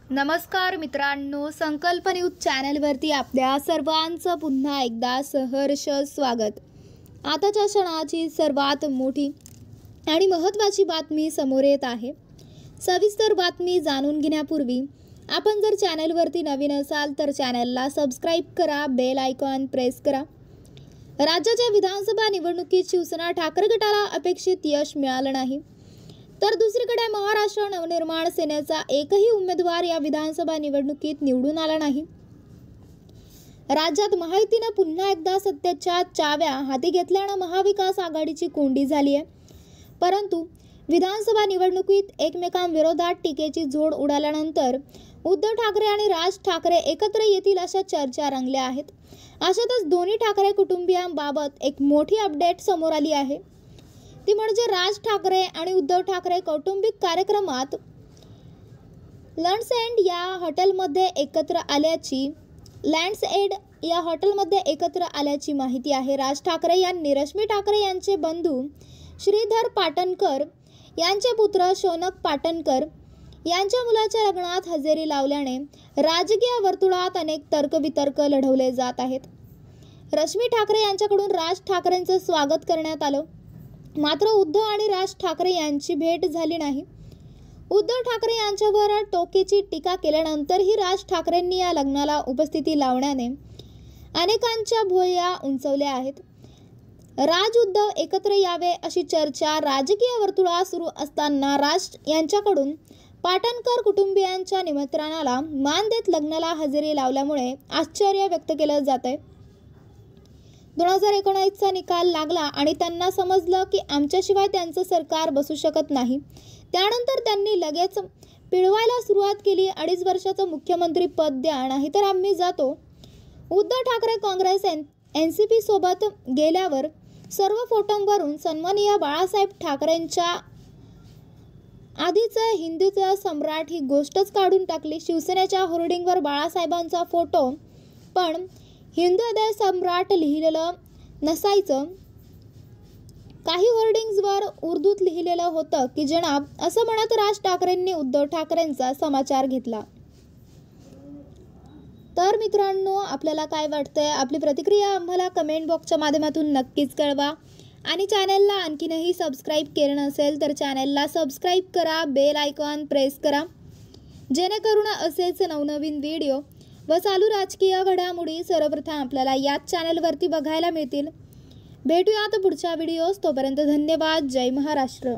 नमस्कार मित्रांनो, संकल्प न्यूज चॅनलवरती आपल्या सर्वांचं पुन्हा एकदा सहर्ष स्वागत। आताच्या क्षणाची सर्वात मोठी आणि महत्त्वाची बातमी समोर येत आहे। सविस्तर बातमी जाणून घेण्यापूर्वी आपण जर चॅनलवरती नवीन असाल तर चॅनलला सबस्क्राइब करा, बेल आयकॉन प्रेस करा। राज्याच्या विधानसभा निवडणुकीत शिवसेना ठाकरे गटाला अपेक्षित यश मिळालं नाही, तर दुसरीकडे महाराष्ट्र नवनिर्माण सेनेचा एकही उमेदवार या विधानसभा निवडणुकीत निवडून आला नाही। राज्यात महायुतीने पुन्हा एकदा सत्तेच्या चाव्या हाती घेतल्याने महाविकास आघाडीची कोंडी झाली आहे। परंतु विधानसभा निवडणुकीत एकमेकांविरोधात टीकेची झोड उडाल्यानंतर उद्धव ठाकरे आणि राज ठाकरे एकत्र येतील अशा चर्चा रंगल्या आहेत। अशातच दोन्ही ठाकरे कुटुंबियांबाबत एक मोठी अपडेट समोर आली आहे, ती म्हणजे राज ठाकरे आणि उद्धव ठाकरे कौटुंबिक कार्यक्रमात लँड्स एंड या हॉटेलमध्ये एकत्र आल्याची माहिती आहे। राज ठाकरे यांनी रश्मी ठाकरे यांचे बंधू श्रीधर पाटणकर यांचे पुत्र शौनक पाटणकर यांच्या मुलाच्या लग्नात हजेरी लावल्याने राजकीय वर्तुळात अनेक तर्कवितर्क लढवले जात आहेत। रश्मी ठाकरे यांच्याकडून राज ठाकरेंचं स्वागत करण्यात आलं, मात्र उद्धव आणि राज ठाकरे यांची भेट झाली नाही। उद्धव ठाकरे यांच्यावर टोकीची टीका केल्यानंतरही राज ठाकरेंनी या लग्नाला उपस्थिती लावण्याने अनेकांच्या भुवया उंचावल्या आहेत। राज उद्धव एकत्र यावे अशी चर्चा राजकीय वर्तुळात सुरू असताना राज यांच्याकडून पाटणकर कुटुंबियांच्या निमंत्रणाला मान देत लग्नाला हजेरी लावल्यामुळे आश्चर्य व्यक्त केलं जात आहे। 2019चा निकाल लागला आणि त्यांना समजलं की आमच्याशिवाय त्यांचं सरकार बसू शकत नाही। त्यानंतर त्यांनी लगेच पिळवायला सुरुवात केली। 2.5 वर्षाचं मुख्यमंत्री पद द्या, नाहीतर आम्ही जातो। उद्धव ठाकरे काँग्रेस NCP सोबत गेल्यावर सर्व फोटोंवरून सन्माननीय बाळासाहेब ठाकरेंच्या आधीच हिंदुत्व सम्राट ही गोष्टच काढून टाकली। शिवसेनेच्या होर्डिंगवर बाळासाहेबांचा फोटो पण हिंदुत्व सम्राट लिहिलेलं नसायचं। काही होर्डिंग्जवर उर्दूत लिहिलेलं होतं की जनाब, असं म्हणत राज ठाकरेंनी उद्धव ठाकरेंचा समाचार घेतला। तर मित्रांनो, आपल्याला काय वाटतंय? आपली प्रतिक्रिया आम्हाला कमेंट बॉक्सच्या माध्यमातून नक्कीच कळवा आणि चॅनलला आणखीनही सबस्क्राइब केलं नसेल तर चॅनलला सबस्क्राइब करा, बेल आयकॉन प्रेस करा, जेणेकरून असेच नवनवीन व्हिडिओ व चालू राजकीय घडामोडी सर्वप्रथम आपल्याला याच चॅनलवरती बघायला मिळतील। भेटूयात पुढच्या व्हिडिओस, तोपर्यंत धन्यवाद। जय महाराष्ट्र।